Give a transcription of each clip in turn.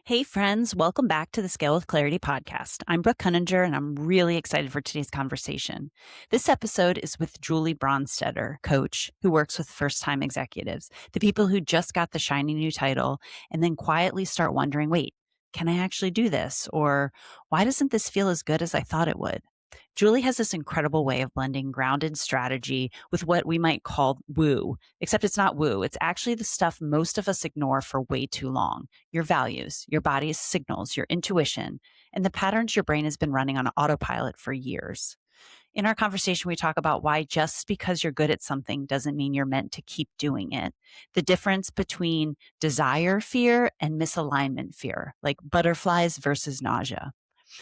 Hey friends, welcome back to the Scale with Clarity podcast. I'm Brooke Koeninger and I'm really excited for today's conversation. This episode is with Julie Bronsteatter, coach who works with first-time executives, the people who just got the shiny new title and then quietly start wondering, wait, can I actually do this? Or why doesn't this feel as good as I thought it would? Julie has this incredible way of blending grounded strategy with what we might call woo, except it's not woo. It's actually the stuff most of us ignore for way too long. Your values, your body's signals, your intuition, and the patterns your brain has been running on autopilot for years. In our conversation, we talk about why just because you're good at something doesn't mean you're meant to keep doing it. The difference between desire fear and misalignment fear, like butterflies versus nausea.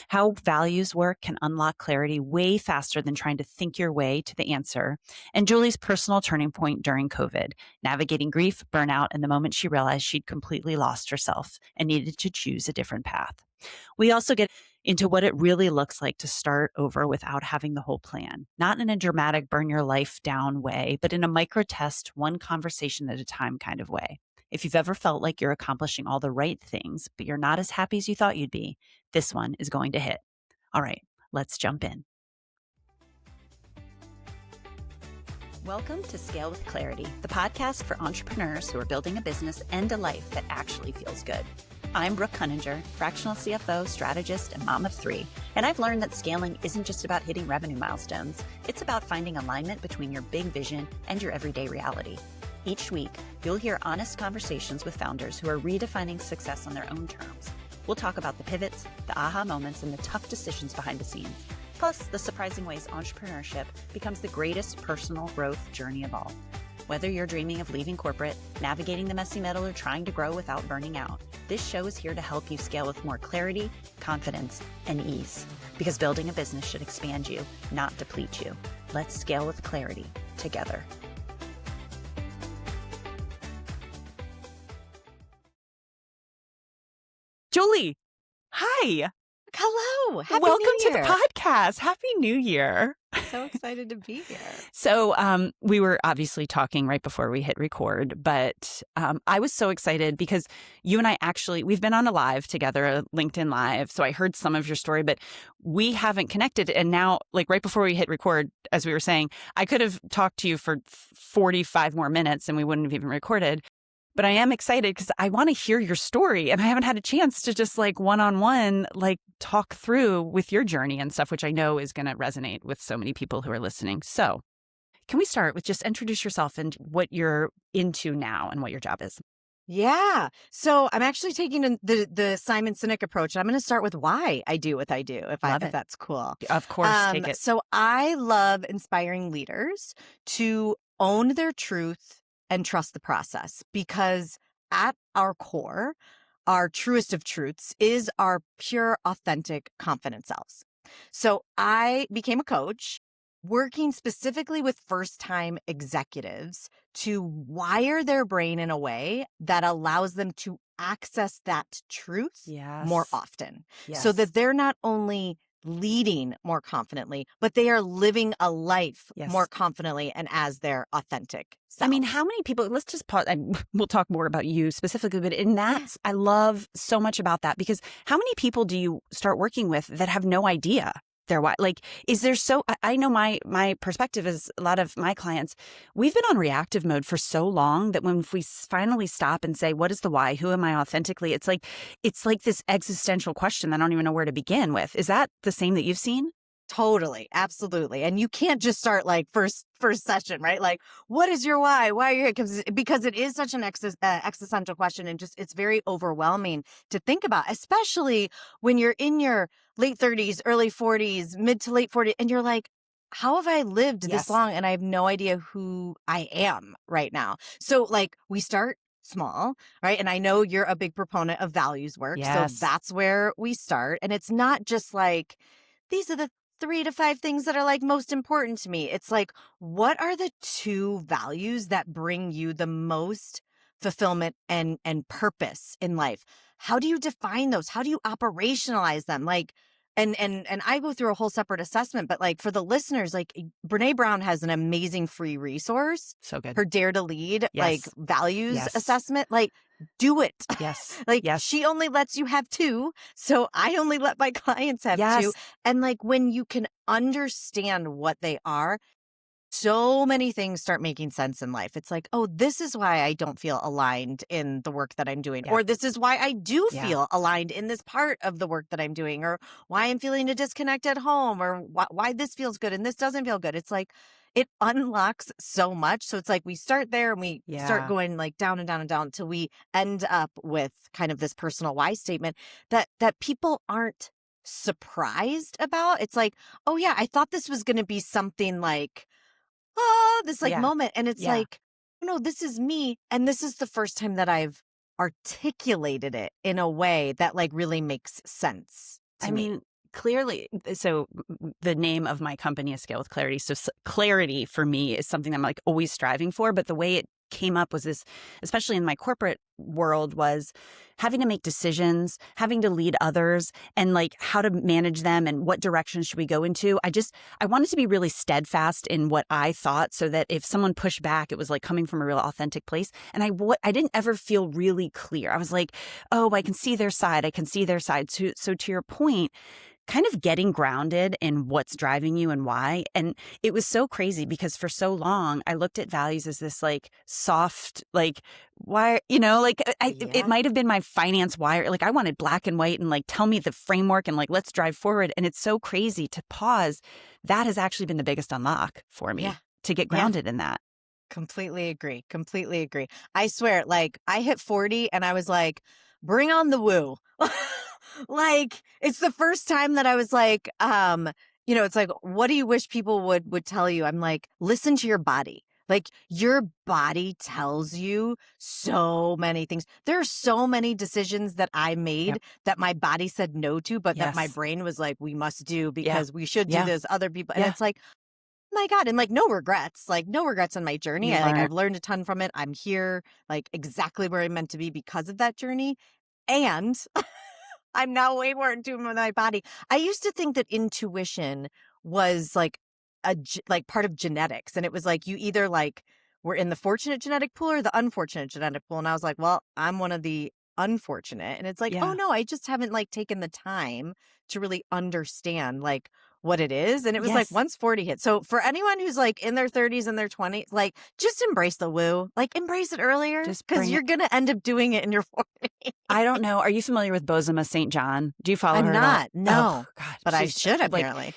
How values work can unlock clarity way faster than trying to think your way to the answer. And Julie's personal turning point during COVID, navigating grief, burnout, and the moment she realized she'd completely lost herself and needed to choose a different path. We also get into what it really looks like to start over without having the whole plan, not in a dramatic burn your life down way, but in a micro test, one conversation at a time kind of way. If you've ever felt like you're accomplishing all the right things, but you're not as happy as you thought you'd be, this one is going to hit. All right, let's jump in. Welcome to Scale with Clarity, the podcast for entrepreneurs who are building a business and a life that actually feels good. I'm Brooke Koeninger, fractional CFO, strategist, and mom of three. And I've learned that scaling isn't just about hitting revenue milestones. It's about finding alignment between your big vision and your everyday reality. Each week, you'll hear honest conversations with founders who are redefining success on their own terms. We'll talk about the pivots, the aha moments, and the tough decisions behind the scenes. Plus, the surprising ways entrepreneurship becomes the greatest personal growth journey of all. Whether you're dreaming of leaving corporate, navigating the messy middle, or trying to grow without burning out, this show is here to help you scale with more clarity, confidence, and ease. Because building a business should expand you, not deplete you. Let's scale with clarity together. Julie, hi. Hello. Happy Welcome New to the Year. podcast. Happy New Year. So excited to be here. So we were obviously talking right before we hit record, but I was so excited because you and I we've been on a live together, a LinkedIn live. So I heard some of your story, but we haven't connected. And now, like right before we hit record, as we were saying, I could have talked to you for 45 more minutes and we wouldn't have even recorded. But I am excited because I want to hear your story and I haven't had a chance to just like one-on-one, like talk through with your journey and stuff, which I know is going to resonate with so many people who are listening. So can we start with just introduce yourself and what you're into now and what your job is? Yeah. So I'm actually taking the Simon Sinek approach. I'm going to start with why I do what I do, if that's cool. Of course, take it. So I love inspiring leaders to own their truth and trust the process, because at our core, our truest of truths is our pure, authentic, confident selves. So I became a coach working specifically with first-time executives to wire their brain in a way that allows them to access that truth more often, so that they're not only leading more confidently, but they are living a life more confidently and as their authentic self. I mean, how many people, let's just pause. We'll talk more about you specifically, but in that, I love so much about that, because how many people do you start working with that have no idea their why? Like, is there I know my perspective is a lot of my clients, we've been on reactive mode for so long that when we finally stop and say, what is the why? Who am I authentically? It's like this existential question that I don't even know where to begin with. Is that the same that you've seen? Totally. Absolutely. And you can't just start like first session, right? Like, what is your why? Why are you here? Because it is such an existential question, and just it's very overwhelming to think about, especially when you're in your late 30s, early 40s, mid to late 40s, and you're like, how have I lived this long and I have no idea who I am right now? So like we start small, right? And I know you're a big proponent of values work. Yes. So that's where we start. And it's not just like, these are the 3 to 5 things that are like most important to me. It's like, what are the 2 values that bring you the most fulfillment and purpose in life? How do you define those? How do you operationalize them? Like, and I go through a whole separate assessment, but like for the listeners, like Brene Brown has an amazing free resource. So good. Her Dare to Lead, like values assessment. Like, do it. Yes. Like, Yes. she only lets you have two, so I only let my clients have Yes. two. And like, when you can understand what they are, so many things start making sense in life. It's like, oh, this is why I don't feel aligned in the work that I'm doing. Yeah. Or this is why I do Yeah. feel aligned in this part of the work that I'm doing, or why I'm feeling a disconnect at home, or why this feels good and this doesn't feel good. It's like, it unlocks so much. So it's like we start there and we start Yeah. going like down and down and down until we end up with kind of this personal why statement that people aren't surprised about. It's like, oh yeah, I thought this was going to be something like, this like Yeah. moment. And it's Yeah. like, no, this is me. And this is the first time that I've articulated it in a way that like really makes sense to I me. mean, clearly, so the name of my company is Scale with Clarity. So clarity for me is something I'm like always striving for. But the way it came up was this, especially in my corporate world, was having to make decisions, having to lead others, and like how to manage them and what direction should we go into. I wanted to be really steadfast in what I thought, so that if someone pushed back, it was like coming from a real authentic place. And I didn't ever feel really clear. I was like, oh, I can see their side. I can see their side. So to your point, kind of getting grounded in what's driving you and why. And it was so crazy because for so long I looked at values as this like soft, like why, like it might have been my finance wire. Like I wanted black and white and like tell me the framework and like let's drive forward. And it's so crazy to pause. That has actually been the biggest unlock for me to get grounded in that. Completely agree. Completely agree. I swear, like I hit 40 and I was like, bring on the woo. Like it's the first time that I was like, it's like, what do you wish people would tell you? I'm like, listen to your body. Like your body tells you so many things. There are so many decisions that I made that my body said no to, but that my brain was like, we must do because we should do this. Other people. And it's like, my God. And like, no regrets in my journey. I've learned a ton from it. I'm here like exactly where I'm meant to be because of that journey. And I'm now way more in tune with my body. I used to think that intuition was like like part of genetics. And it was like, you either like were in the fortunate genetic pool or the unfortunate genetic pool. And I was like, well, I'm one of the unfortunate. And it's like, oh no, I just haven't like taken the time to really understand like what it is. And it was like once 40 hit. So for anyone who's like in their 30s and their 20s, like just embrace the woo, like embrace it earlier because you're going to end up doing it in your 40s. I don't know. Are you familiar with Bozoma St. John? Do you follow her? I'm not. No. Oh, God. But I should apparently.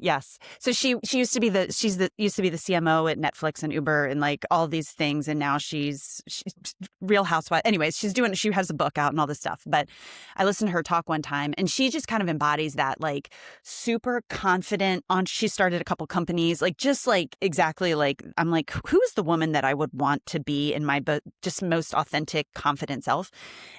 Yes. So she used to be the CMO at Netflix and Uber and like all these things, and now she's Real Housewife. Anyways, she has a book out and all this stuff. But I listened to her talk one time, and she just kind of embodies that like super confident. She started a couple companies, like just like exactly like I'm like, who is the woman that I would want to be in my just most authentic, confident self?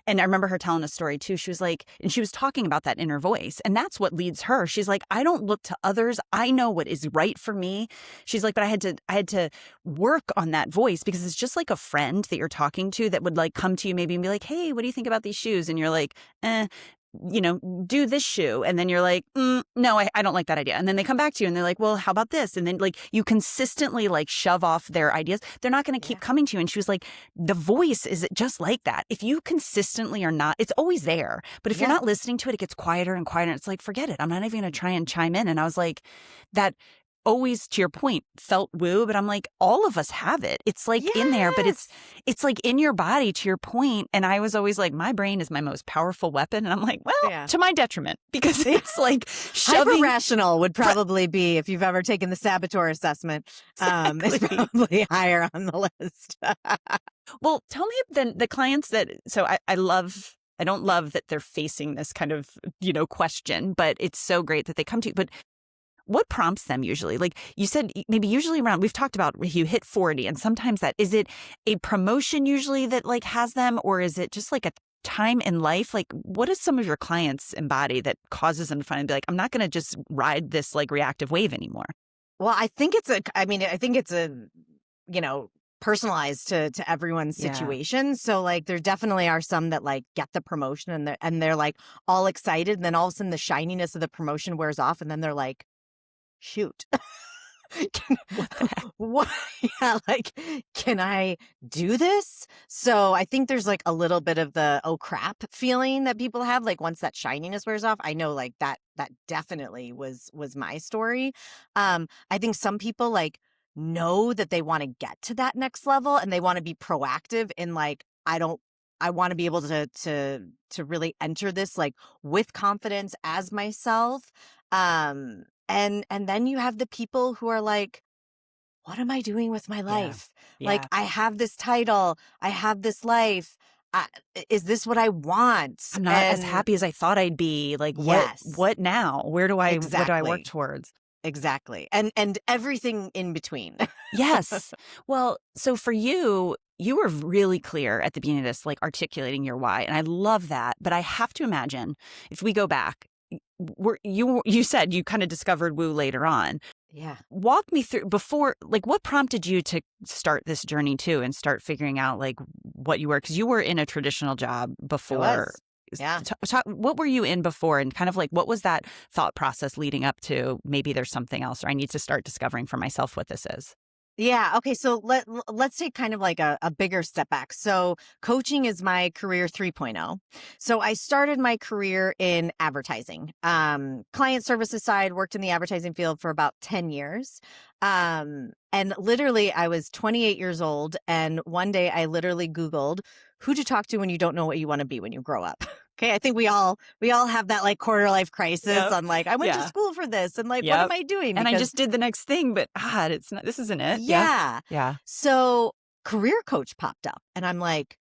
And I remember her telling a story too. She was like, and she was talking about that inner voice, and that's what leads her. She's like, I don't look to others. I know what is right for me. She's like, but I had to work on that voice because it's just like a friend that you're talking to that would like come to you maybe and be like, hey, what do you think about these shoes? And you're like, do this shoe. And then you're like, no, I don't like that idea. And then they come back to you and they're like, well, how about this? And then like you consistently like shove off their ideas. They're not going to keep coming to you. And she was like, the voice is just like that. If you consistently are not, it's always there. But if you're not listening to it, it gets quieter and quieter. It's like, forget it. I'm not even going to try and chime in. And I was like, that always, to your point, felt woo, but I'm like, all of us have it. It's like in there, but it's like in your body, to your point. And I was always like, my brain is my most powerful weapon. And I'm like, well, to my detriment, because it's like shoving. Hyper-rational would probably be, if you've ever taken the saboteur assessment, it's probably higher on the list. Well, tell me then the clients that, so I don't love that they're facing this kind of, question, but it's so great that they come to you. But what prompts them usually? Like you said, maybe usually around, we've talked about you hit 40 and sometimes is it a promotion usually that like has them, or is it just like a time in life? Like what does some of your clients embody that causes them to finally be like, I'm not going to just ride this like reactive wave anymore? Well, I think it's personalized to everyone's situation. So like there definitely are some that like get the promotion and they're like all excited. And then all of a sudden the shininess of the promotion wears off. And then they're like, shoot, What the heck? what, yeah, like, can I do this? So I think there's like a little bit of the, oh crap feeling that people have. Like once that shininess wears off, I know like that definitely was my story. I think some people like know that they want to get to that next level and they want to be proactive in like, I want to be able to really enter this like with confidence as myself. And then you have the people who are like, what am I doing with my Yeah. life? Like, Yeah. I have this title, I have this life. I, is this what I want? I'm not as And happy as I thought I'd be. Like, yes, what now? What do I work exactly. towards? Exactly. And everything in between. Yes. Well, so for you, you were really clear at the beginning of this, like articulating your why. And I love that. But I have to imagine if we go back, you said you kind of discovered woo later on. Yeah. Walk me through before, like what prompted you to start this journey too and start figuring out like what you were, because you were in a traditional job It before. was. Yeah. What were you in before, and kind of like what was that thought process leading up to maybe there's something else, or I need to start discovering for myself what this is? Yeah. Okay. So let's take kind of like a bigger step back. So coaching is my career 3.0. So I started my career in advertising, client services side, worked in the advertising field for about 10 years. And literally I was 28 years old. And one day I literally Googled who to talk to when you don't know what you want to be when you grow up. Okay. I think we all have that like quarter life crisis Yep. on like, I went to Yeah. school for this and like, what am Yep. I doing? And I Because just did the next thing, but it's not, this isn't it. Yeah. yeah. Yeah. So career coach popped up and I'm like,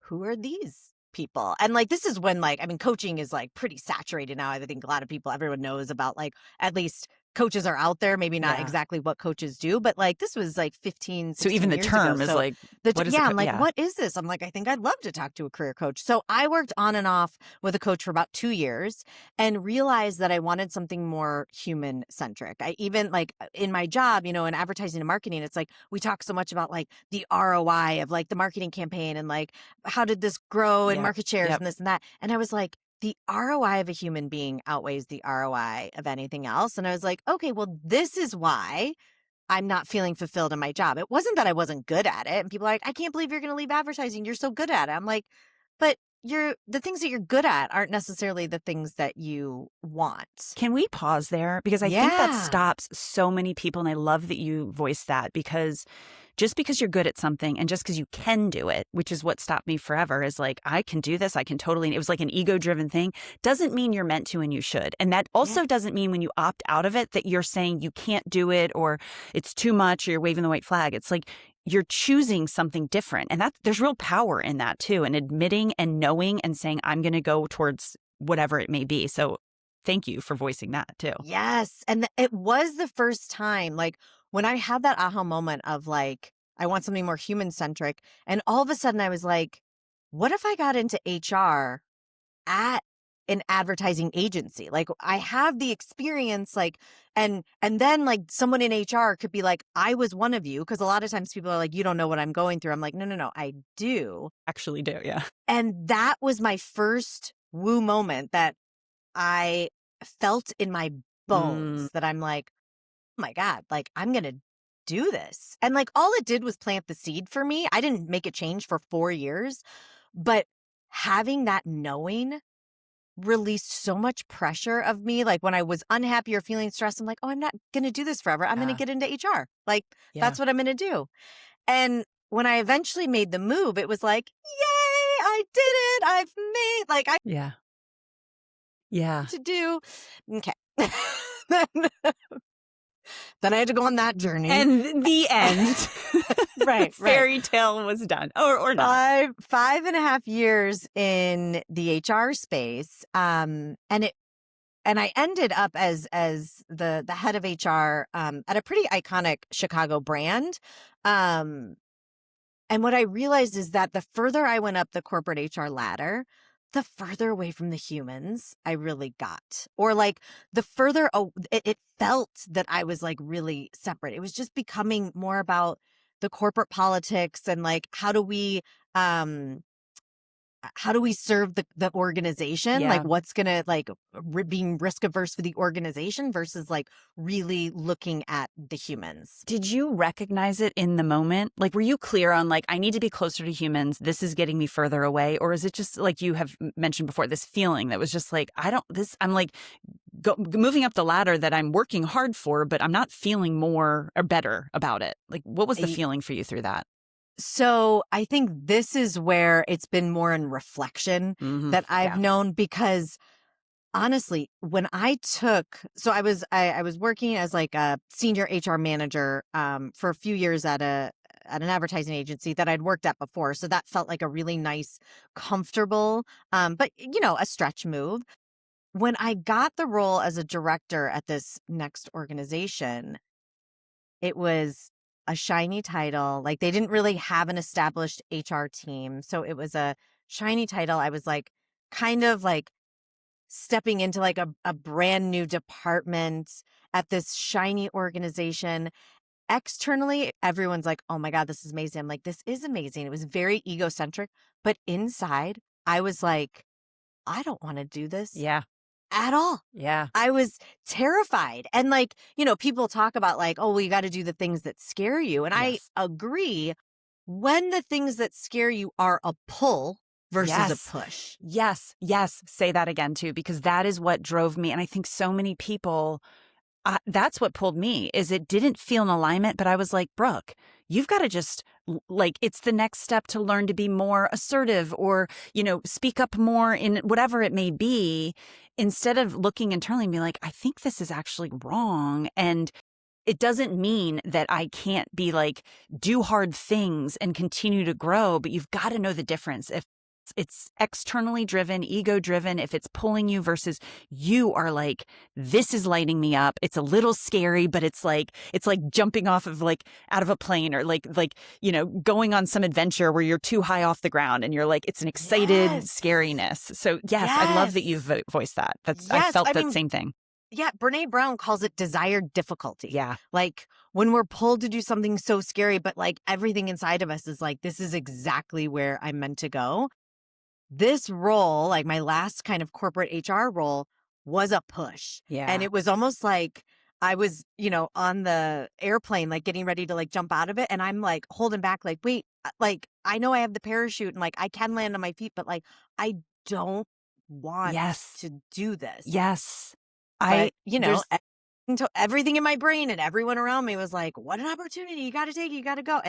who are these people? And like, this is when like, I mean, coaching is like pretty saturated now. I think a lot of people, everyone knows about like, at least coaches are out there, maybe not Yeah. exactly what coaches do, but like this was like 15, So even 16 the years ago. term is So like, what is yeah, I'm like, yeah. what is this? I'm like, I think I'd love to talk to a career coach. So I worked on and off with a coach for about 2 years and realized that I wanted something more human centric. I even like in my job, you know, in advertising and marketing, it's like we talk so much about like the ROI of like the marketing campaign and like how did this grow in Yep. market shares Yep. and this and that. And I was like, the ROI of a human being outweighs the ROI of anything else. And I was like, okay, well, this is why I'm not feeling fulfilled in my job. It wasn't that I wasn't good at it. And people are like, I can't believe you're going to leave advertising. You're so good at it. I'm like, but the things that you're good at aren't necessarily the things that you want. Can we pause there? Because I think that Yeah. stops so many people. And I love that you voiced that, because just because you're good at something and just because you can do it, which is what stopped me forever, is like, I can do this. I can totally. It was like an ego driven thing. Doesn't mean you're meant to and you should. And that Yeah. also doesn't mean when you opt out of it that you're saying you can't do it or it's too much or you're waving the white flag. It's like you're choosing something different. And that there's real power in that too. And admitting and knowing and saying, I'm going to go towards whatever it may be. So thank you for voicing that too. Yes. And it was the first time, like when I had that aha moment of like, I want something more human centric. And all of a sudden I was like, what if I got into HR at an advertising agency? Like I have the experience, like, and then like someone in HR could be like, I was one of you. Cause a lot of times people are like, you don't know what I'm going through. I'm like, no, I do. Actually do. Yeah. And that was my first woo moment that I felt in my Mm, bones that I'm like, oh my God, like I'm going to do this. And like all it did was plant the seed for me. I didn't make a change for 4 years, but having that knowing released so much pressure of me. Like when I was unhappy or feeling stressed, I'm like, oh, I'm not going to do this forever. I'm going to yeah. get into HR. Like Yeah. that's what I'm going to do. And when I eventually made the move, it was like, yay, I did it. I've made like I Yeah. Yeah. to do. Okay. then, then I had to go on that journey. And the end. Right. Fairy tale was done. Or not. 5.5 years in the HR space. And I ended up as the head of HR at a pretty iconic Chicago brand. And what I realized is that the further I went up the corporate HR ladder, the further away from the humans I really got. Or like the further it felt that I was like really separate. It was just becoming more about the corporate politics and like how do we how do we serve the organization? Like Yeah. what's going to like being risk averse for the organization versus like really looking at the humans. Did you recognize it in the moment? Like, were you clear on like, I need to be closer to humans. This is getting me further away. Or is it just like you have mentioned before, this feeling that was just like, I'm like moving up the ladder that I'm working hard for, but I'm not feeling more or better about it. Like, what was the feeling for you through that? So I think this is where it's been more in reflection that I've Yeah. known, because honestly, when I was working as like a senior HR manager for a few years at an advertising agency that I'd worked at before. So that felt like a really nice, comfortable, but a stretch move. When I got the role as a director at this next organization, it was a shiny title. Like they didn't really have an established HR team. So it was a shiny title. I was like kind of like stepping into like a brand new department at this shiny organization. Externally, everyone's like, oh my God, this is amazing. I'm like, this is amazing. It was very egocentric. But inside, I was like, I don't want to do this Yeah. at all. Yeah. I was terrified. And like, people talk about like, oh, well, you got to do the things that scare you. And I Yes. agree, when the things that scare you are a pull versus a Yes. push. Yes. Yes. Say that again too, because that is what drove me. And I think so many people, that's what pulled me, is it didn't feel in alignment, but I was like, Brooke, you've got to just like, it's the next step to learn to be more assertive or, speak up more in whatever it may be, instead of looking internally and be like, I think this is actually wrong. And it doesn't mean that I can't be like, do hard things and continue to grow, but you've got to know the difference. If it's externally driven, ego driven, if it's pulling you versus you are like, this is lighting me up. It's a little scary, but it's like jumping off of like out of a plane or like, going on some adventure where you're too high off the ground and you're like, it's an excited Yes. scariness. So yes, I love that Yes. you've voiced that. Yes. I felt that same thing. Yeah, Brene Brown calls it desired difficulty. Yeah. Like when we're pulled to do something so scary, but like everything inside of us is like, this is exactly where I'm meant to go. This role, like my last kind of corporate HR role, was a push. Yeah. And it was almost like I was, on the airplane, like getting ready to like jump out of it. And I'm like holding back, like, wait, like I know I have the parachute and like I can land on my feet, but like I don't want Yes. to do this. Yes. But, everything in my brain and everyone around me was like, what an opportunity. You got to take it. You got to go.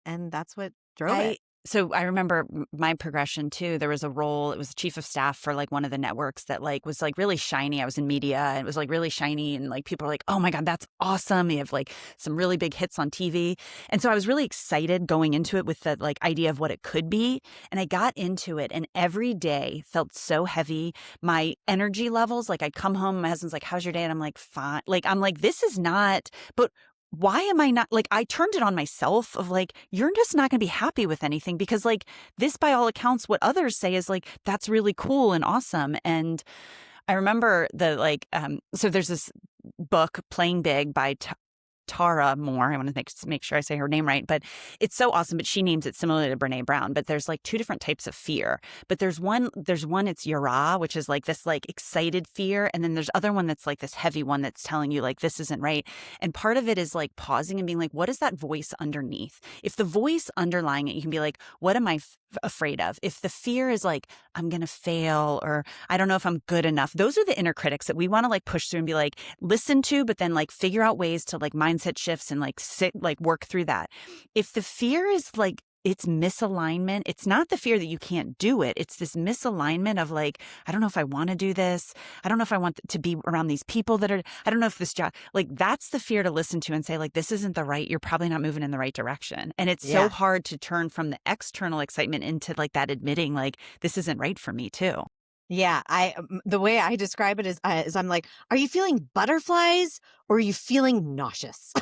And that's what drove it. So I remember my progression too. There was a role, it was chief of staff for like one of the networks that like was like really shiny. I was in media and it was like really shiny and like people were like, oh my God, that's awesome. You have like some really big hits on TV. And so I was really excited going into it with the like idea of what it could be. And I got into it and every day felt so heavy. My energy levels, like I'd come home, my husband's like, how's your day? And I'm like, fine. Like, I'm like, this is not, but why am I not, like, I turned it on myself of like, you're just not going to be happy with anything because like this, by all accounts, what others say is like, that's really cool and awesome. And I remember so there's this book, Playing Big by Tara Moore. I want to make sure I say her name right, but it's so awesome. But she names it similarly to Brene Brown. But there's like two different types of fear. But there's one it's yara, which is like this like excited fear, and then there's other one that's like this heavy one that's telling you like this isn't right. And part of it is like pausing and being like, what is that voice underneath? If the voice underlying it, you can be like, what am I afraid of? If the fear is like, I'm gonna fail, or I don't know if I'm good enough, those are the inner critics that we want to like push through and be like, listen to, but then like figure out ways to like mindset shifts and like work through that. If the fear is like, it's misalignment, it's not the fear that you can't do it. It's this misalignment of like, I don't know if I want to do this. I don't know if I want to be around these people I don't know if this job, like that's the fear to listen to and say like, this isn't the right, you're probably not moving in the right direction. And it's so hard to turn from the external excitement into like that admitting like, this isn't right for me too. Yeah, the way I describe it is I'm like, are you feeling butterflies or are you feeling nauseous?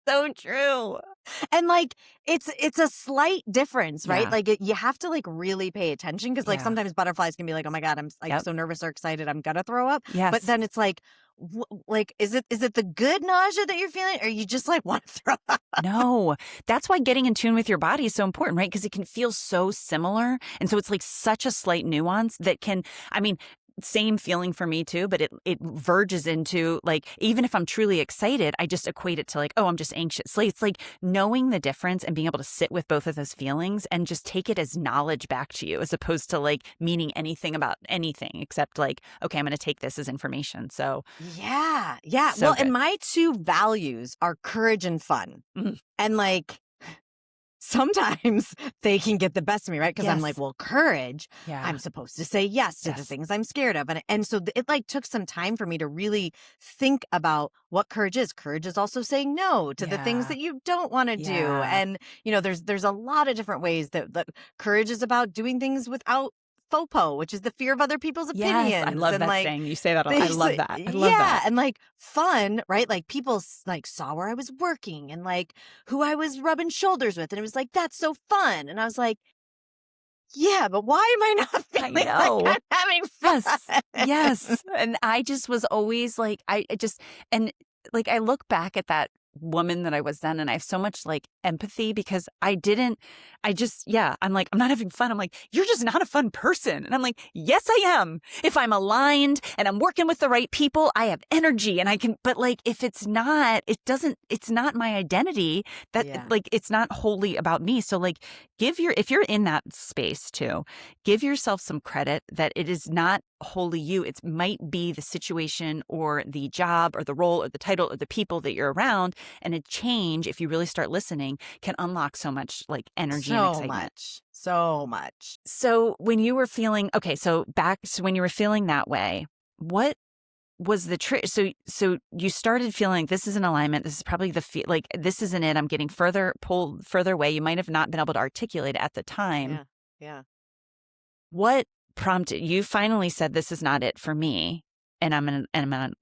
So true. And like it's a slight difference, right? Yeah. Like you have to like really pay attention because like Yeah. sometimes butterflies can be like, oh my God, I'm like Yep. so nervous or excited, I'm gonna throw up. But Yes. then it's like, like is it the good nausea that you're feeling, or you just like want to throw up? No, that's why getting in tune with your body is so important, right? Because it can feel so similar. And so it's like such a slight nuance that can, I mean, same feeling for me too, but it verges into like, even if I'm truly excited, I just equate it to like, oh, I'm just anxious. Like, it's like knowing the difference and being able to sit with both of those feelings and just take it as knowledge back to you, as opposed to like meaning anything about anything except like, okay, I'm going to take this as information. So, Yeah. Yeah. so Well, and good. my two values are courage and fun. Mhm. And like sometimes they can get the best of me, right? Because I'm like, Yes. well, courage, Yeah. I'm supposed to say yes to the Yes. things I'm scared of. And so it like took some time for me to really think about what courage is. Courage is also saying no to the things Yeah. that you don't want to do. Yeah. And, there's a lot of different ways that courage is about doing things without FOPO, which is the fear of other people's Yes, I opinions. love And that like, saying. You say that a lot. I things love like, that. I love yeah, that. and like fun, right? Like people like saw where I was working and like who I was rubbing shoulders with, and it was like that's so fun. And I was like, yeah, but why am I not I feeling like know. I'm having Yes. fun? Yes. And I just was always like, I just, and like, I look back at that woman that I was then, and I have so much like empathy because yeah, I'm like, I'm not having fun. I'm like, you're just not a fun person. And I'm like, yes, I am. If I'm aligned and I'm working with the right people, I have energy and I can, but like, if it's not, it's not my identity that Yeah. like, it's not wholly about me. So like, if you're in that space too, give yourself some credit that it is not wholly you. It might be the situation or the job or the role or the title or the people that you're around. And a change, if you really start listening, can unlock so much like energy and So excitement. much. So much. So when you were feeling, okay, so when you were feeling that way, what was the trick? So you started feeling this is an alignment. This is probably like, this isn't it. I'm getting pulled further away. You might have not been able to articulate it at the time. Yeah. Yeah. What prompted you finally said, this is not it for me, and I'm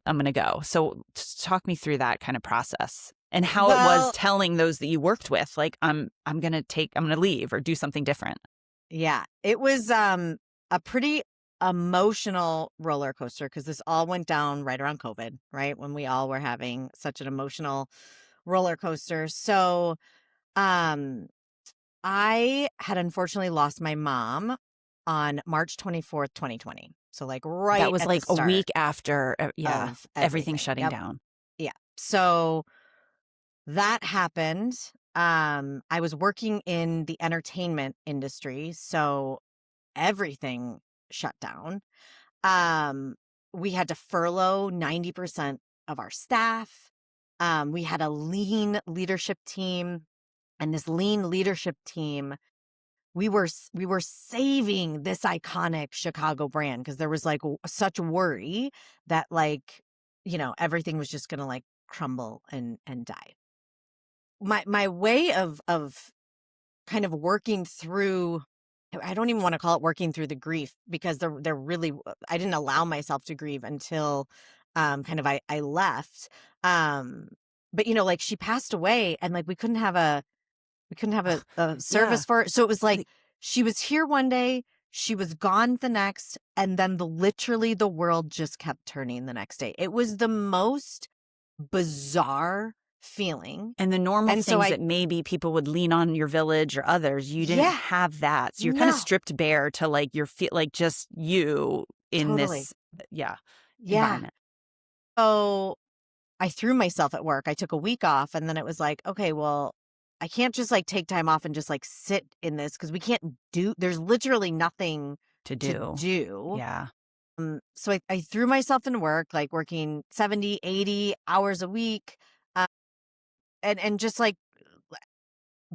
gonna go. So talk me through that kind of process and how it was Well, telling those that you worked with, like, I'm gonna leave or do something different. yeah. It was a pretty emotional roller coaster because this all went down right around COVID, right? When we all were having such an emotional roller coaster. So, um I had unfortunately lost my mom on March 24th, 2020. So like That right was at the like a start week after, yeah, of everything everything. shutting Yep. down. Yeah. So that happened. I was working in the entertainment industry, so everything shut down. Um, we had to furlough 90% of our staff. We had a lean leadership team, and this lean leadership team, we were saving this iconic Chicago brand because there was like such worry that like everything was just gonna like crumble and die. My way of kind of working through, I don't even want to call it working through the grief because they're really, I didn't allow myself to grieve until kind of I left. Um but like she passed away and like we couldn't have a Yeah. service for her. So it was like Like, she was here one day, she was gone the next, and then literally the world just kept turning the next day. It was the most bizarre feeling. and the normal And so things that maybe people would lean on your village or others, you didn't yeah, have that. So you're kind of no, stripped bare to like like just you in totally. this, yeah, Yeah. environment. So I threw myself at work. I took a week off and then it was like, okay, well, I can't just like take time off and just like sit in this because we can't there's literally nothing To to do. do. Yeah. So I threw myself in work, like working 70, 80 hours a week. Uh, and just like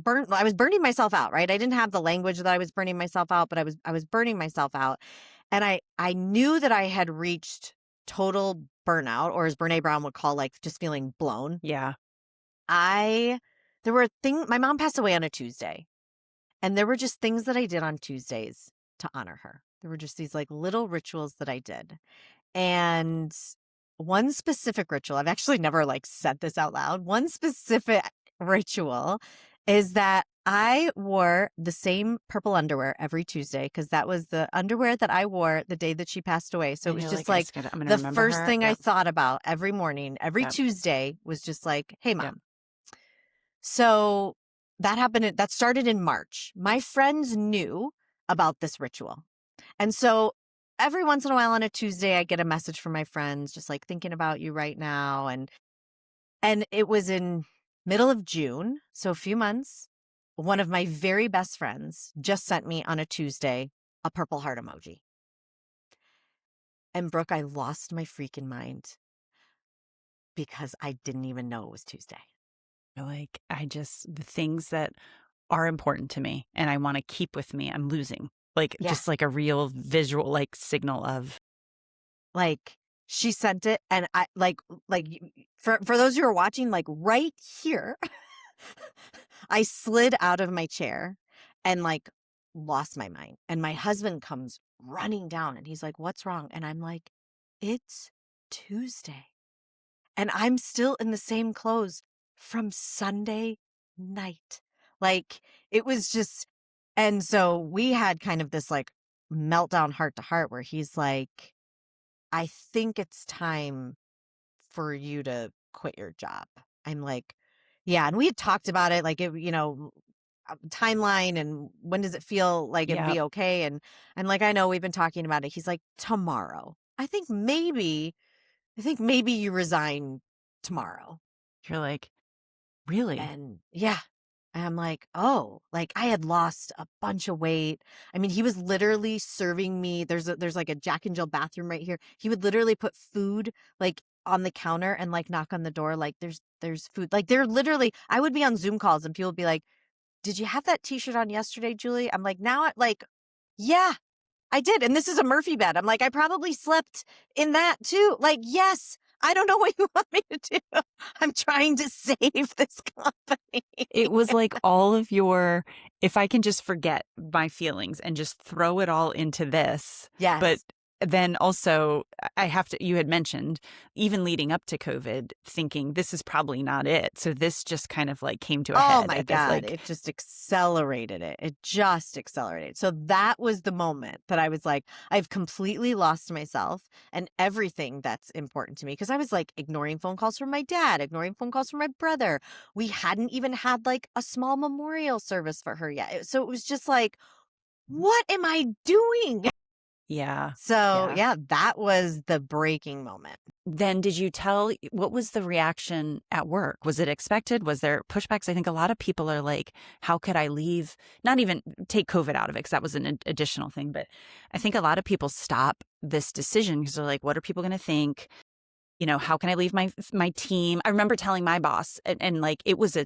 I was burning myself out, right? I didn't have the language that I was burning myself out, but I was burning myself out. And I knew that I had reached total burnout, or as Brene Brown would call like just feeling blown. Yeah. There were things, my mom passed away on a Tuesday, and there were just things that I did on Tuesdays to honor her. There were just these like little rituals that I did. And one specific ritual, I've actually never like said this out loud. One specific ritual is that I wore the same purple underwear every Tuesday because that was the underwear that I wore the day that she passed away. So it And was you're just like, like I'm gonna the remember first her. thing I Yep. thought about every morning, every Yep. Tuesday was just like, hey, Yep. mom. So that happened, that started in March. My friends knew about this ritual. And so every once in a while on a Tuesday, I get a message from my friends, just like thinking about you right now. And it was in middle of June, so a few months. One of my very best friends just sent me on a Tuesday a purple heart emoji. And Brooke, I lost my freaking mind because I didn't even know it was Tuesday. You're like, the things that are important to me and I want to keep with me, I'm losing. Like, Yeah. just like a real visual, like, signal of, Like she sent it and I like for those who are watching, like right here, I slid out of my chair and like lost my mind. And my husband comes running down and he's like, "What's wrong?" And I'm like, "It's Tuesday." And I'm still in the same clothes from Sunday night. Like it was just, and so we had kind of this like meltdown heart to heart where he's like, I think it's time for you to quit your job. I'm like, yeah. And we had talked about it, like, timeline and when does it feel like it'd yeah, be okay? And I'm like, I know we've been talking about it. He's like, tomorrow. I think maybe you resign tomorrow. you're like, really? And yeah. And I'm like, oh, like I had lost a bunch of weight. I mean, he was literally serving me. There's like a Jack and Jill bathroom right here. He would literally put food like on the counter and like knock on the door. Like there's food. Like they're literally, I would be on Zoom calls and people would be like, did you have that t-shirt on yesterday, Julie? I'm like, yeah, I did. And this is a Murphy bed. I'm like, I probably slept in that too. Like, yes, I don't know what you want me to do. I'm trying to save this company. It was like all of your, if I can just forget my feelings and just throw it all into this. But Yes. then also, I have to, you had mentioned, even leading up to COVID, thinking this is probably not it. So this just kind of like came to a Oh head my at this, God. like, It just accelerated it. It just accelerated. So that was the moment that I was like, I've completely lost myself and everything that's important to me. Cause I was like ignoring phone calls from my dad, ignoring phone calls from my brother. We hadn't even had like a small memorial service for her yet. So it was just like, what am I doing? yeah. So Yeah. yeah, that was the breaking moment. Then did you tell, what was the reaction at work? Was it expected? Was there pushbacks? I think a lot of people are like, how could I leave? Not even take COVID out of it, because that was an additional thing. But I think a lot of people stop this decision because they're like, what are people going to think? How can I leave my team? I remember telling my boss, and like it was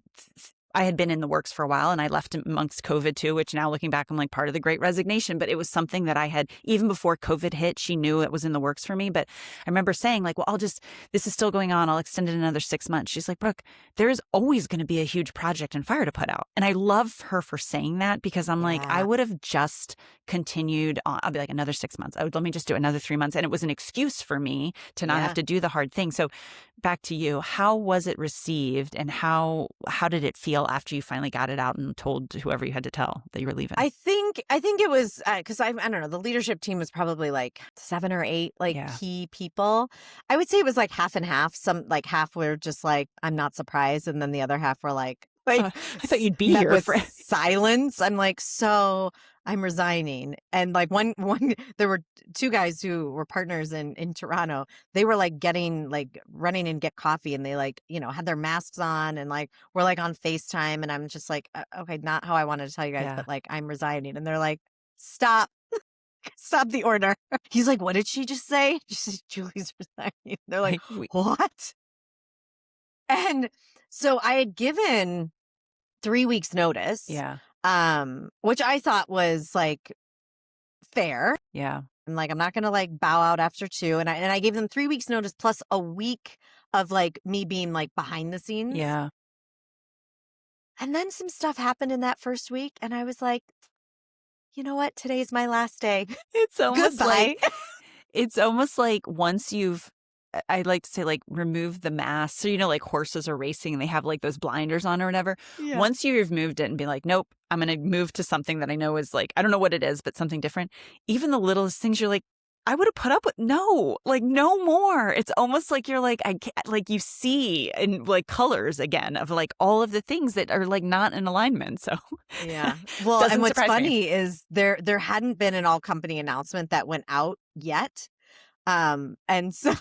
I had been in the works for a while, and I left amongst COVID too, which now looking back, I'm like part of the great resignation. But it was something that I had, even before COVID hit, she knew it was in the works for me. But I remember saying like, well, this is still going on. I'll extend it another 6 months. She's like, Brooke, there's always going to be a huge project and fire to put out. And I love her for saying that, because I'm like, I Yeah. would have just continued on. I'll be like, another 6 months. Let me just do another 3 months. And it was an excuse for me to not have Yeah. to do the hard thing. So back to you, how was it received, and how did it feel after you finally got it out and told whoever you had to tell that you were leaving? I think it was because I don't know, the leadership team was probably like 7 or 8 like Yeah. key people. I would say it was like half and half. Some like half were just like, I'm not surprised, and then the other half were like I thought you'd be met here with for silence. I'm like, so I'm resigning. And like one there were 2 guys who were partners in Toronto. They were like running and get coffee, and they like, had their masks on and like we're like on FaceTime, and I'm just like, okay, not how I wanted to tell you guys, Yeah. but like I'm resigning. And they're like, stop. Stop the order. He's like, what did she just say? She said, Julie's resigning. They're like, Like, what? And so I had given 3 weeks notice, yeah. which I thought was like fair. Yeah. I'm like, I'm not gonna like bow out after 2. And I gave them 3 weeks notice plus a week of like me being like behind the scenes. Yeah. And then some stuff happened in that first week, and I was like, you know what? Today's my last day. It's almost Goodbye. like once you've I like to say, like, remove the mask. So, like horses are racing and they have like those blinders on or whatever. Yeah. Once you've moved it and be like, nope, I'm going to move to something that I know is like, I don't know what it is, but something different. Even the littlest things, you're like, I would have put up with no more. It's almost like you're like, I can't, like you see in like colors again of like all of the things that are like not in alignment. So Yeah. Well, and what's funny is there hadn't been an all company announcement that went out yet. And so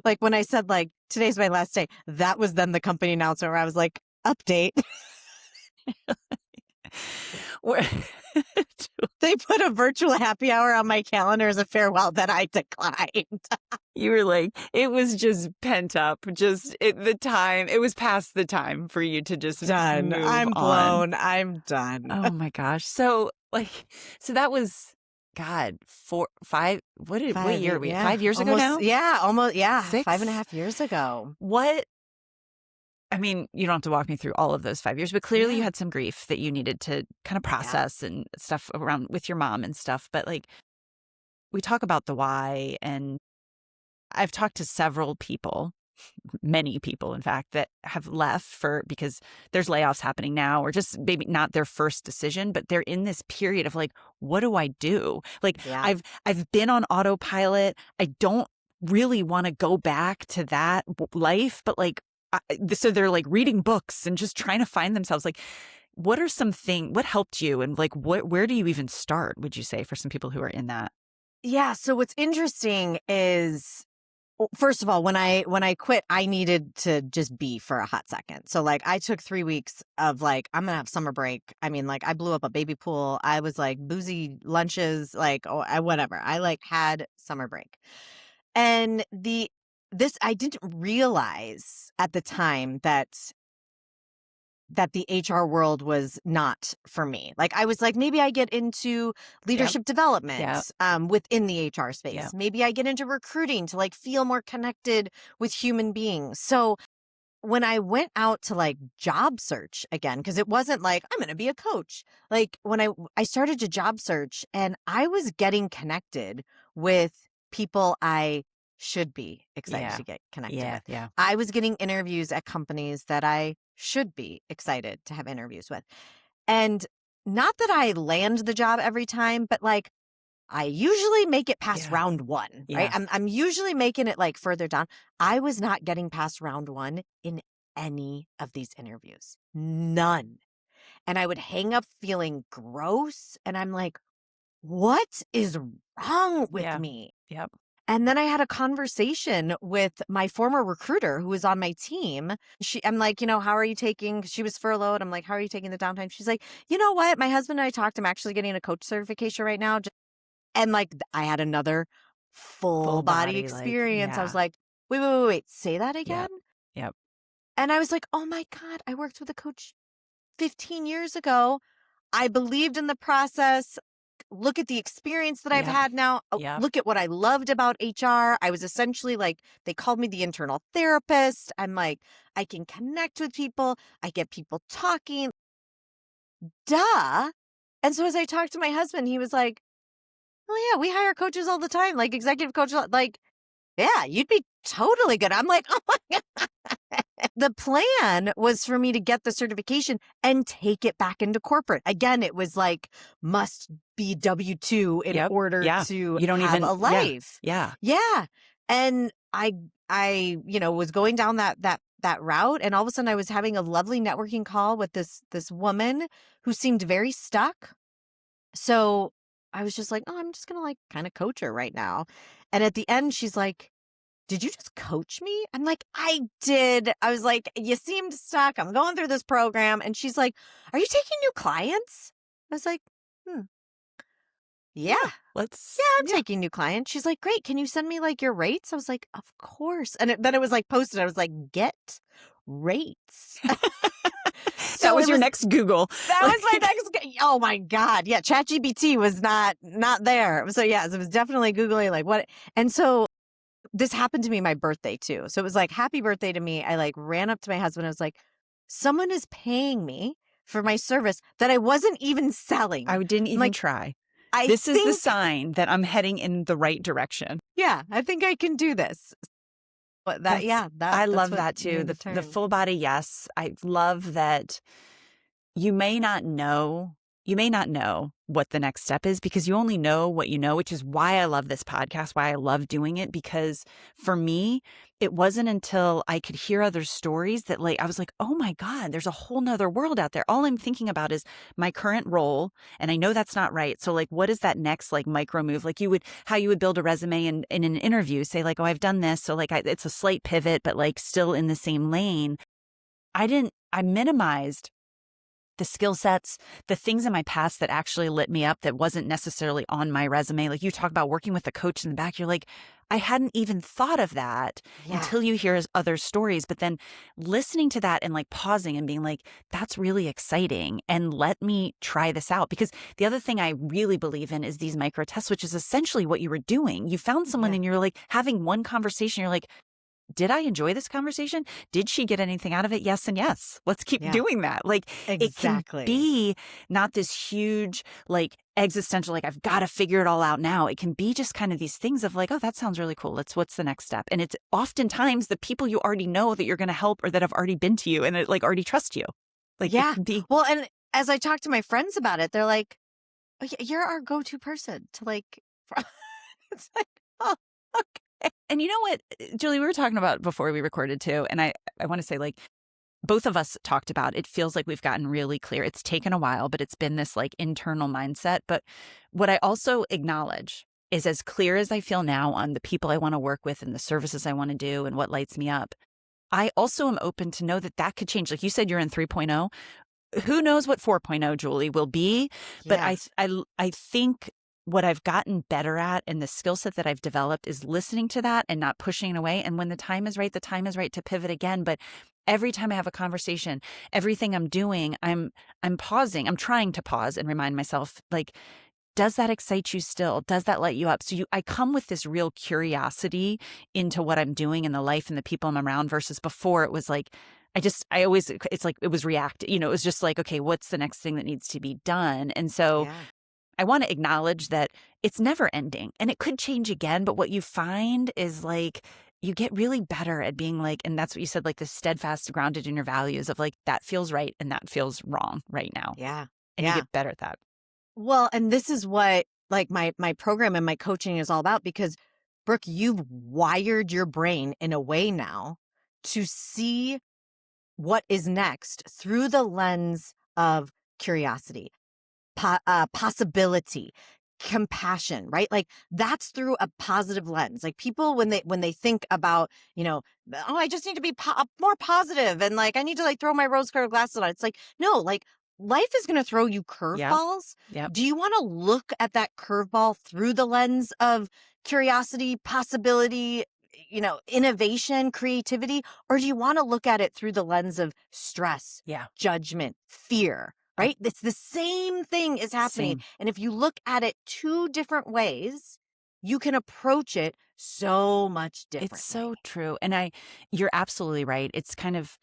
like when I said like today's my last day, that was then the company announcement where I was like, update. They put a virtual happy hour on my calendar as a farewell that I declined. You were like, it was just pent up. Just the time. It was past the time for you to just done. Move I'm on. blown. I'm done. Oh my gosh. So that was God, 5. What year are we? Yeah. 5 years almost, ago now? Yeah, almost. Yeah, 6? 5.5 years ago. What? I mean, you don't have to walk me through all of those 5 years, but clearly you had some grief that you needed to kind of process and stuff around with your mom and stuff. But like, we talk about the why, and I've talked to several people, many people, in fact, that have left because there's layoffs happening now, or just maybe not their first decision, but they're in this period of like, what do I do? Like, I've been on autopilot. I don't really want to go back to that life, but like, so they're like reading books and just trying to find themselves. Like, what helped you? And like, where do you even start, would you say, for some people who are in that? Yeah. So what's interesting is, first of all, when I quit, I needed to just be for a hot second. So like I took 3 weeks of like, I'm going to have summer break. I mean, like I blew up a baby pool. I was like boozy lunches, like whatever. I like had summer break. And I didn't realize at the time that the HR world was not for me. Like I was like, maybe I get into leadership development within the HR space. Yep. Maybe I get into recruiting to like feel more connected with human beings. So when I went out to like job search again, because it wasn't like, I'm going to be a coach. Like when I started to job search, and I was getting connected with people I should be excited to get connected with. Yeah. I was getting interviews at companies that I should be excited to have interviews with. And not that I land the job every time, but like I usually make it past round 1, right? I'm usually making it like further down. I was not getting past round 1 in any of these interviews. None. And I would hang up feeling gross. And I'm like, what is wrong with me? Yep. And then I had a conversation with my former recruiter who was on my team. I'm like, how are you taking, she was furloughed. I'm like, how are you taking the downtime? She's like, you know what? My husband and I talked. I'm actually getting a coach certification right now. And like, I had another full body experience. I was like, wait, say that again? Yep. And I was like, oh my God, I worked with a coach 15 years ago. I believed in the process. Look at the experience that I've had now. Look at what I loved about HR. I was essentially like, they called me the internal therapist. I'm like, I can connect with people. I get people talking. Duh. And so as I talked to my husband, he was like, oh yeah, we hire coaches all the time, like executive coaches. Like, yeah, you'd be totally good. I'm like, oh my God. The plan was for me to get the certification and take it back into corporate. Again, it was like must be W-2 in order to you don't have even, a life. Yeah. And I was going down that route, and all of a sudden I was having a lovely networking call with this woman who seemed very stuck. So I was just like, oh, I'm just going to like kind of coach her right now. And at the end, she's like, did you just coach me? I'm like, I did. I was like, you seemed stuck. I'm going through this program. And she's like, are you taking new clients? I was like, yeah. I'm taking new clients. She's like, great. Can you send me like your rates? I was like, of course. And then it was like posted. I was like, get rates. So that was your next Google. That was my next. Oh my God. Yeah. ChatGPT was not there. So yeah, it was definitely Googling like what. And so this happened to me my birthday too. So it was like, happy birthday to me. I like ran up to my husband. I was like, someone is paying me for my service that I wasn't even selling. I didn't even try. This is the sign that I'm heading in the right direction. Yeah, I think I can do this. But That's I that's love what that too. made the The turn. full body yes. I love that you may not know what the next step is because you only know what you know, which is why I love this podcast, why I love doing it. Because for me, it wasn't until I could hear other stories that I was like, oh my God, there's a whole nother world out there. All I'm thinking about is my current role. And I know that's not right. So what is that next micro move? How you would build a resume in an interview, say oh, I've done this. So it's a slight pivot, but still in the same lane. I minimized the skill sets, the things in my past that actually lit me up that wasn't necessarily on my resume. You talk about working with a coach in the back, you're like, I hadn't even thought of that Yeah. until you hear other stories. But then listening to that and pausing and being like, that's really exciting. And let me try this out. Because the other thing I really believe in is these micro tests, which is essentially what you were doing. You found someone Yeah. and you're having one conversation. You're like, did I enjoy this conversation? Did she get anything out of it? Yes and yes. Let's keep Yeah. doing that. It can Exactly. be not this huge, existential, I've got to figure it all out now. It can be just kind of these things of oh, that sounds really cool. What's the next step? And it's oftentimes the people you already know that you're going to help or that have already been to you and that already trust you. It Yeah. can be. Well, and as I talk to my friends about it, they're like, oh, you're our go-to person to it's Oh, okay. And you know what, Julie, we were talking about before we recorded too. And I want to say both of us talked about, it feels like we've gotten really clear. It's taken a while, but it's been this internal mindset. But what I also acknowledge is as clear as I feel now on the people I want to work with and the services I want to do and what lights me up, I also am open to know that could change. Like you said, you're in 3.0. Who knows what 4.0, Julie, will be? But Yeah. I think what I've gotten better at and the skill set that I've developed is listening to that and not pushing it away. And when the time is right to pivot again. But every time I have a conversation, everything I'm doing, I'm pausing. I'm trying to pause and remind myself, does that excite you still? Does that light you up? So I come with this real curiosity into what I'm doing in the life and the people I'm around versus before it was I always, it's it was react, it was just okay, what's the next thing that needs to be done? And so Yeah. I want to acknowledge that it's never ending and it could change again. But what you find is you get really better at being and that's what you said, this steadfast, grounded in your values of that feels right and that feels wrong right now. Yeah. And you get better at that. Well, and this is what my program and my coaching is all about because Brooke, you've wired your brain in a way now to see what is next through the lens of curiosity, possibility, compassion, right? That's through a positive lens. People when they think about, oh, I just need to be more positive and I need to throw my rose-colored glasses on. It's no, life is going to throw you curveballs. Yep. Do you want to look at that curveball through the lens of curiosity, possibility, innovation, creativity, or do you want to look at it through the lens of stress, judgment, fear? Right? It's the same thing is happening. Same. And if you look at it two different ways, you can approach it so much differently. It's so true. And you're absolutely right. It's kind of,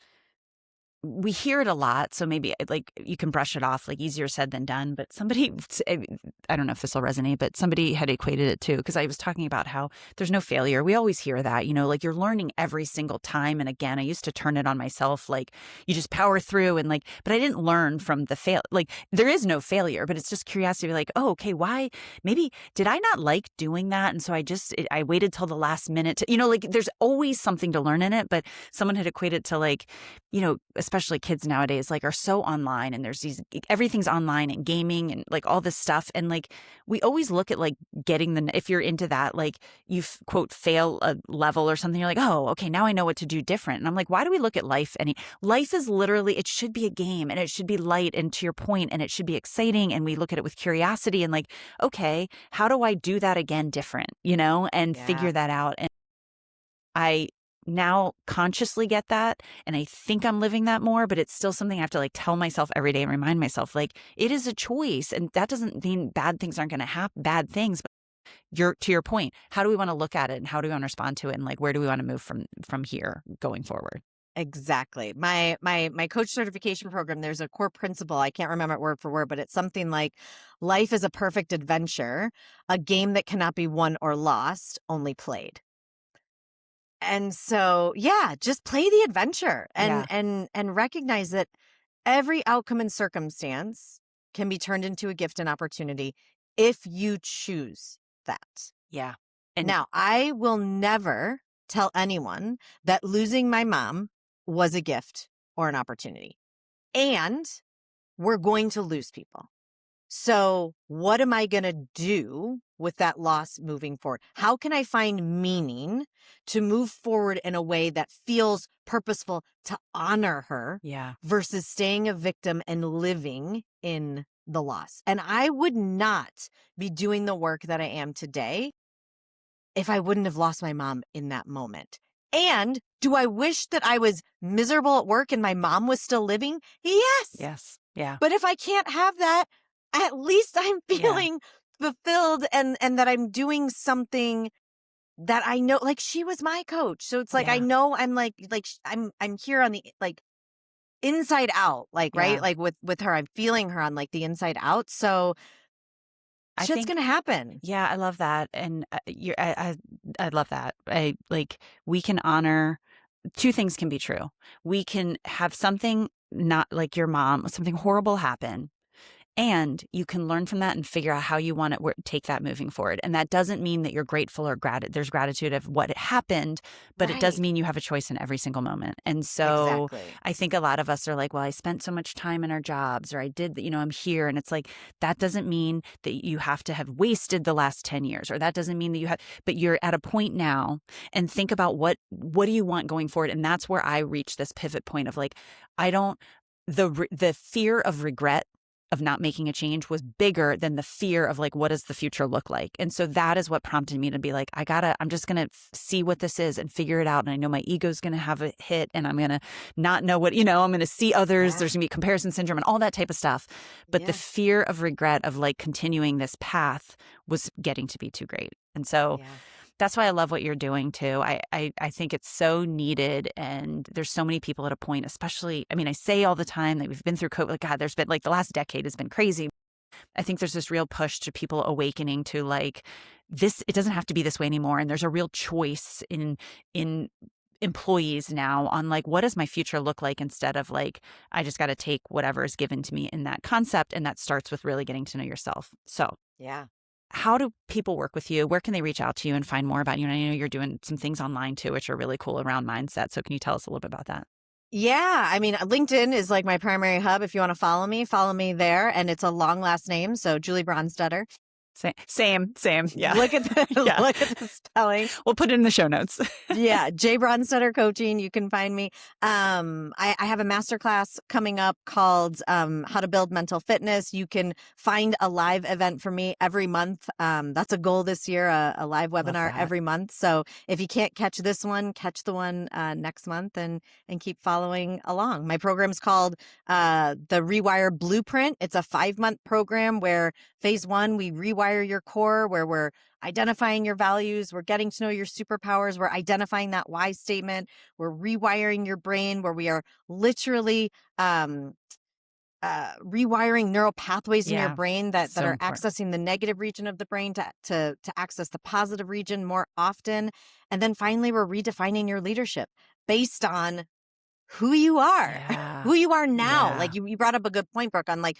we hear it a lot. So maybe you can brush it off, easier said than done. But somebody, I don't know if this will resonate, but somebody had equated it too. Because I was talking about how there's no failure. We always hear that, you're learning every single time. And again, I used to turn it on myself. You just power through and but I didn't learn from the fail. There is no failure, but it's just curiosity. Oh, okay, why? Maybe did I not like doing that? And so I waited till the last minute to, there's always something to learn in it. But someone had equated to especially kids nowadays, are so online and there's everything's online and gaming and all this stuff. And we always look at getting if you're into that, you quote, fail a level or something, you're oh, okay, now I know what to do different. And I'm why do we look at life? Life is literally, it should be a game and it should be light and to your point, and it should be exciting. And we look at it with curiosity and okay, how do I do that again different, and figure that out. And I now consciously get that. And I think I'm living that more, but it's still something I have to tell myself every day and remind myself, it is a choice. And that doesn't mean bad things aren't going to happen, bad things. But to your point, how do we want to look at it and how do we want to respond to it? And where do we want to move from here going forward? Exactly. My coach certification program, there's a core principle. I can't remember it word for word, but it's something like life is a perfect adventure, a game that cannot be won or lost, only played. And so, yeah, just play the adventure Yeah. and recognize that every outcome and circumstance can be turned into a gift and opportunity if you choose that. Yeah. And Now, I will never tell anyone that losing my mom was a gift or an opportunity. And we're going to lose people. So, what am I going to do with that loss moving forward? How can I find meaning to move forward in a way that feels purposeful to honor her yeah. versus staying a victim and living in the loss? And I would not be doing the work that I am today if I wouldn't have lost my mom in that moment. And do I wish that I was miserable at work and my mom was still living? Yes. Yes. Yeah. But if I can't have that, at least I'm Yeah. feeling fulfilled and that I'm doing something that I know, like she was my coach. So it's like, I Yeah. know I'm I'm here on the like inside out, like, Yeah. right. Like with her, I'm feeling her on like the inside out. So I shit's think, going to happen. yeah, I love that. And I love that. We can honor two things can be true. We can have something not like your mom, something horrible happen. And you can learn from that and figure out how you want to take that moving forward. And that doesn't mean that you're grateful or there's gratitude of what happened, but it does Right. mean you have a choice in every single moment. And so Exactly. I think a lot of us are like, well, I spent so much time in our jobs, or I did, I'm here. And it's like, that doesn't mean that you have to have wasted the last 10 years, or that doesn't mean that you have, but you're at a point now, and think about what do you want going forward? And that's where I reach this pivot point of like, I don't, the fear of regret of not making a change was bigger than the fear of like, what does the future look like? And so that is what prompted me to be like, I'm just going to see what this is and figure it out. And I know my ego's going to have a hit, and I'm going to not know what, I'm going to see others. Yeah. There's going to be comparison syndrome and all that type of stuff. But the fear of regret of like continuing this path was getting to be too great. And so that's why I love what you're doing too. I think it's so needed, and there's so many people at a point, especially, I say all the time that we've been through COVID, like, God, there's been like the last decade has been crazy. I think there's this real push to people awakening to like this, it doesn't have to be this way anymore. And there's a real choice in employees now on like, what does my future look like, instead of like, I just got to take whatever is given to me in that concept. And that starts with really getting to know yourself. So how do people work with you? Where can they reach out to you and find more about you? And I know you're doing some things online too, which are really cool around mindset. So can you tell us a little bit about that? Yeah. LinkedIn is like my primary hub. If you want to follow me there. And it's a long last name. So Julie Bronsteatter. Same. Yeah. Look at the spelling. We'll put it in the show notes. Yeah. J Bronsteatter Coaching. You can find me. I have a masterclass coming up called How to Build Mental Fitness. You can find a live event for me every month. That's a goal this year, a live webinar every month. So if you can't catch this one, catch the one next month and keep following along. My program's called the Rewire Blueprint. It's a 5-month program where phase 1, we rewire your core, where we're identifying your values, we're getting to know your superpowers, we're identifying that why statement, we're rewiring your brain, where we are literally rewiring neural pathways in your brain that are accessing the negative region of the brain to access the positive region more often. And then finally, we're redefining your leadership based on who you are, who you are now. Like you brought up a good point, Brooke, on like,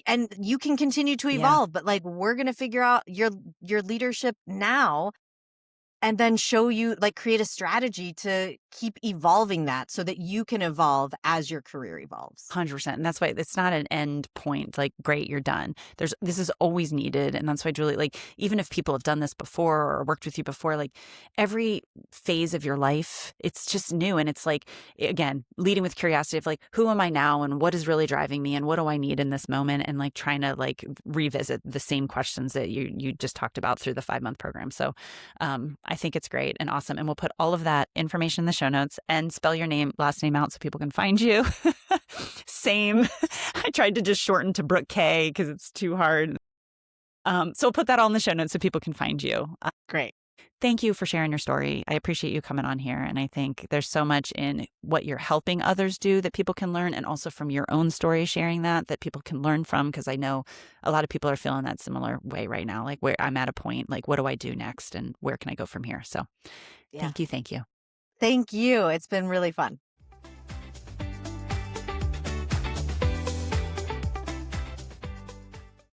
and you can continue to evolve, but like, we're going to figure out your leadership now, and then show you, like, create a strategy to keep evolving that so that you can evolve as your career evolves. 100%. And that's why it's not an end point. Like, great, you're done. This is always needed. And that's why, Julie, like, even if people have done this before or worked with you before, like every phase of your life, it's just new. And it's like, again, leading with curiosity of like, who am I now, and what is really driving me, and what do I need in this moment? And like trying to like revisit the same questions that you just talked about through the 5-month program. So I think it's great and awesome. And we'll put all of that information in the show notes, and spell your last name out so people can find you. Same. I tried to just shorten to Brooke K because it's too hard. So we'll put that all in the show notes so people can find you. Great. Thank you for sharing your story. I appreciate you coming on here. And I think there's so much in what you're helping others do that people can learn, and also from your own story, sharing that people can learn from, because I know a lot of people are feeling that similar way right now. Like, where I'm at a point, like, what do I do next, and where can I go from here? So thank you. Thank you. It's been really fun.